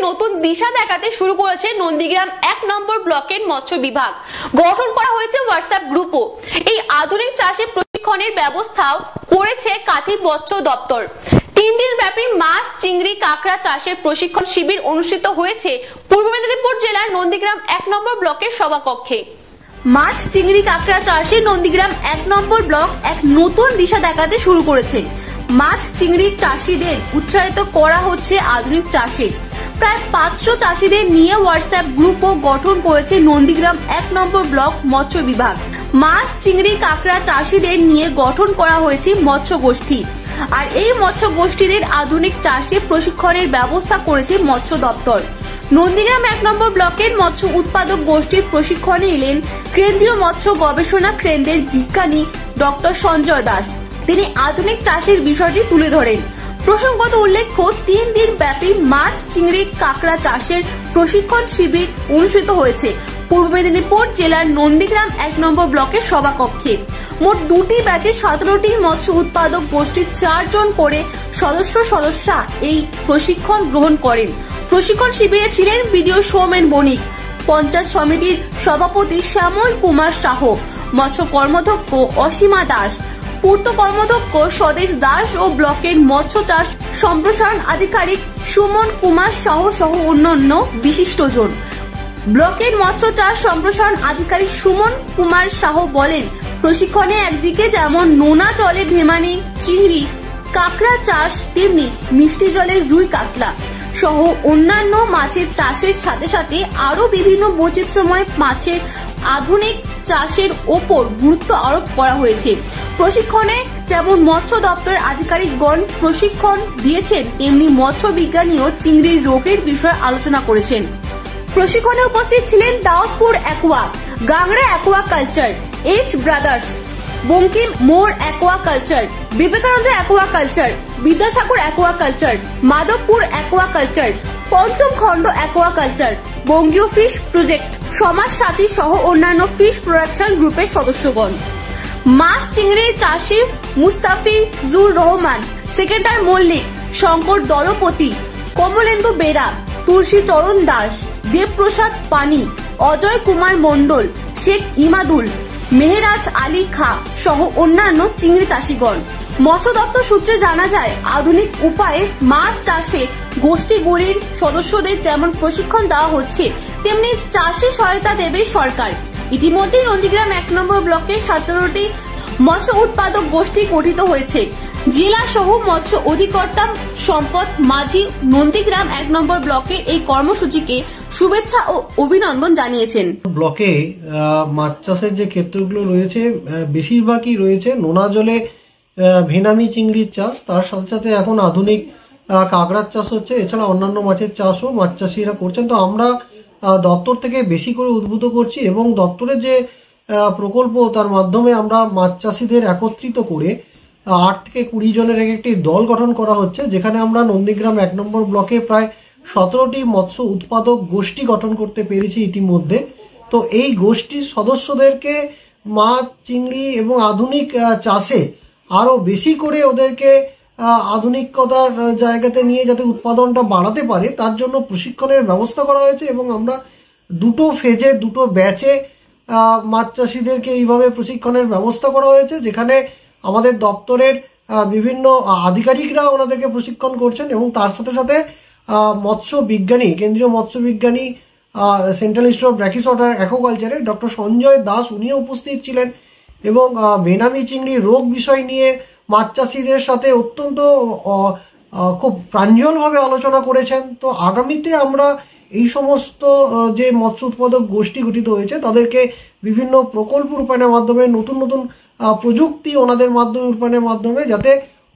নতুন দিশা দেখাতে শুরু করেছে নন্দীগ্রাম 1 নম্বর ব্লকের মৎস্য বিভাগ। গঠন করা হয়েছে হোয়াটসঅ্যাপ গ্রুপও। এই আধুনিক চাষে প্রশিক্ষণের ব্যবস্থাও করেছে কাথি মৎস্য দপ্তর। 3 দিন ব্যাপী মাছ, চিংড়ি, কাঁকড়া চাষের প্রশিক্ষণ শিবির অনুষ্ঠিত হয়েছে পূর্ব মেদিনীপুর জেলার নন্দীগ্রাম 1 নম্বর ব্লকের সভাকক্ষে। মাছ, চিংড়ি, কাঁকড়া চাষে নন্দীগ্রাম 1 নম্বর ব্লক এক নতুন দিশা দেখাতে শুরু করেছে। মাছ, চিংড়ি চাষীদের উৎসাহিত করা হচ্ছে আধুনিক চাষে। প্রায় 500 চাষীদের নিয়ে হোয়াটসঅ্যাপ গ্রুপও গঠন করেছে নন্দীগ্রাম 1 নম্বর ব্লক মৎস্য বিভাগ। মাছ, চিংড়ি, কাঁকড়া চাষীদের নিয়ে গঠন করা হয়েছে মৎস্য গোষ্ঠী। আর এই মৎস্য গোষ্ঠীদের আধুনিক চাষে প্রশিক্ষণের ব্যবস্থা করেছে মৎস্য দপ্তর। নন্দীগ্রাম 1 নম্বর ব্লকের মৎস্য উৎপাদক গোষ্ঠীর প্রশিক্ষণে এলেন কেন্দ্রীয় মৎস্য গবেষণা কেন্দ্রের বিজ্ঞানী ডক্টর সঞ্জয় দাস। তিনি আধুনিক চাষের বিষয়টি তুলে ধরেন। প্রসঙ্গত উল্লেখ্য, 3 দিন ব্যাপী মাছ, চিংড়ি, কাঁকড়া চাষের প্রশিক্ষণ শিবির অনুষ্ঠিত হয়েছে পূর্ব মেদিনীপুর জেলার নন্দীগ্রাম 1 নম্বর ব্লকের সভাকক্ষে। মোট 2টি ব্যাচে 17টি মৎস্য উৎপাদক গোষ্ঠীর 4 জন করে সদস্যা এই প্রশিক্ষণ গ্রহণ করেন। প্রশিক্ষণ শিবিরে ছিলেন বিডিও সৌমেন বণিক, পঞ্চায়েত সমিতির সভাপতি শ্যামল কুমার সাহ, মৎস্য কর্মাধ্যক্ষ অসীমা দাস, পূর্ত কর্মাধ্যক্ষ স্বদেশ দাস ও ব্লকের মৎস্য চাষ সম্প্রসারণ আধিকারিক সুমন কুমার সাহ সহ অন্যান্য বিশিষ্টজন। ব্লকের মৎস্য চাষ সম্প্রসারণ আধিকারিক সুমন কুমার সাহ বলেন, প্রশিক্ষণে একদিকে যেমন নোনা জলে ভেমানি, চিংড়ি, কাঁকড়া চাষ, তেমনি মিষ্টি জলের রুই, কাতলা সহ অন্যান্য মাছের চাষের সাথে সাথে আরো বিভিন্ন বৈচিত্র্যময় মাছের আধুনিক চাষের ওপর গুরুত্ব আরোপ করা হয়েছে। প্রশিক্ষণে যেমন মৎস্য দপ্তরের আধিকারিকগণ প্রশিক্ষণ দিয়েছেন, তেমনি মৎস্য বিজ্ঞানীও চিংড়ির রোগের বিষয়ে আলোচনা করেছেন। প্রশিক্ষণে উপস্থিত ছিলেন Daudpur aqua, Gangra aquaculture, H brothers, Bankim Mor aquaculture, Vivekananda aquaculture, Vidyasagar aquaculture, Madhabpur aquaculture, পঞ্চম খণ্ড অ্যাকোয়া কালচার, বঙ্গীয় ফিশ প্রজেক্ট, সমাজ সাথী সহ অন্যান্য ফিশ প্রোডাকশন গ্রুপের সদস্যগণ। মাছ, চিংড়ি চাষী মুস্তাফিজুর রহমান, সেক্রেটারি মল্লিক, শঙ্কর দলপতি, কমলেন্দু বেরা, তুলসী চরণ দাস, দেবপ্রসাদ পানি, অজয় কুমার মণ্ডল, শেখ ইমাদুল, মেহেরাজ আলী খা সহ অন্যান্য চিংড়ি চাষীগণ। মৎস্য দপ্তর সূত্রে জানা যায়, আধুনিক উপায়ে মাছ চাষে গোষ্ঠীগুলির সদস্যদের যেমন প্রশিক্ষণ দেওয়া হচ্ছে, তেমনি চাষে সহায়তা দেবে সরকার। ইতিমধ্যে নন্দীগ্রাম 1 নম্বর ব্লকের 17টি মৎস্য উৎপাদক গোষ্ঠী গঠিত হয়েছে। জেলা সহ মৎস্য অধিকর্তা সম্পদ মাঝি নন্দীগ্রাম 1 নম্বর ব্লকের এই কর্মসূচিকে শুভেচ্ছা ও অভিনন্দন জানিয়েছেন। ব্লকে মাছ চাষের যে ক্ষেত্রগুলো রয়েছে, বেশিরভাগই রয়েছে নোনা জলে ভেনামি চিংড়ির চাষ, তার সাথে সাথে এখন আধুনিক কাঁকড়ার চাষ হচ্ছে। এছাড়া অন্যান্য মাছের চাষও মাছ চাষিরা করছেন। তো আমরা দপ্তর থেকে বেশি করে উদ্বুদ্ধ করছি এবং দপ্তরের যে প্রকল্প, তার মাধ্যমে আমরা মাছ চাষিদের একত্রিত করে 8 থেকে 20 জনের একটি দল গঠন করা হচ্ছে, যেখানে আমরা নন্দীগ্রাম 1 নম্বর ব্লকে প্রায় 17টি মৎস্য উৎপাদক গোষ্ঠী গঠন করতে পেরেছি ইতিমধ্যে। তো এই গোষ্ঠীর সদস্যদেরকে মাছ, চিংড়ি এবং আধুনিক চাষে আরও বেশি করে ওদেরকে আধুনিকতার জায়গাতে নিয়ে যাতে উৎপাদনটা বাড়াতে পারে, তার জন্য প্রশিক্ষণের ব্যবস্থা করা হয়েছে। এবং আমরা 2টো ফেজে 2টো ব্যাচে মাছ চাষিদেরকে এইভাবে প্রশিক্ষণের ব্যবস্থা করা হয়েছে, যেখানে আমাদের দপ্তরের বিভিন্ন আধিকারিকরা ওনাদেরকে প্রশিক্ষণ করছেন এবং তার সাথে সাথে মৎস্য বিজ্ঞানী, কেন্দ্রীয় মৎস্য বিজ্ঞানী, central institute of brackish water অ্যাকোয়াকালচারে ডক্টর সঞ্জয় দাস, উনিও উপস্থিত ছিলেন এবং ভেনামি চিংড়ি রোগ বিষয় নিয়ে মাছ চাষিদের সাথে অত্যন্ত খুব প্রাঞ্জলভাবে আলোচনা করেছেন। তো আগামীতে আমরা এই সমস্ত যে মৎস্য উৎপাদক গোষ্ঠী গঠিত হয়েছে, তাদেরকে বিভিন্ন প্রকল্প রূপায়ণের মাধ্যমে, নতুন নতুন প্রযুক্তি ওনাদের মাধ্যমে রূপায়ণের মাধ্যমে, যাতে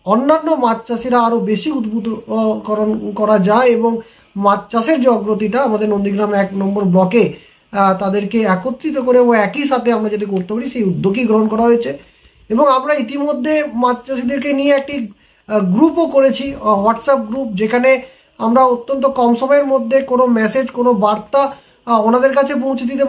অন্যান্য মাছ চাষিরা আরও বেশি উদ্বুদ্ধকরণ করা যায় এবং মাছ চাষের যে অগ্রগতিটা আমাদের নন্দীগ্রাম 1 নম্বর ব্লকে তাদেরকে একত্রিত করে ও একই সাথে আমরা যদি করতে পারি, সেই উদ্যোগই গ্রহণ করা হয়েছে। এবং আমরা ইতিমধ্যে মাছ চাষিদেরকে নিয়ে একটি গ্রুপও করেছি, হোয়াটসঅ্যাপ গ্রুপ, যেখানে আমরা অত্যন্ত কম সময়ের মধ্যে কোনো মেসেজ, কোনো বার্তা ওনাদের কাছে পৌঁছে দিতে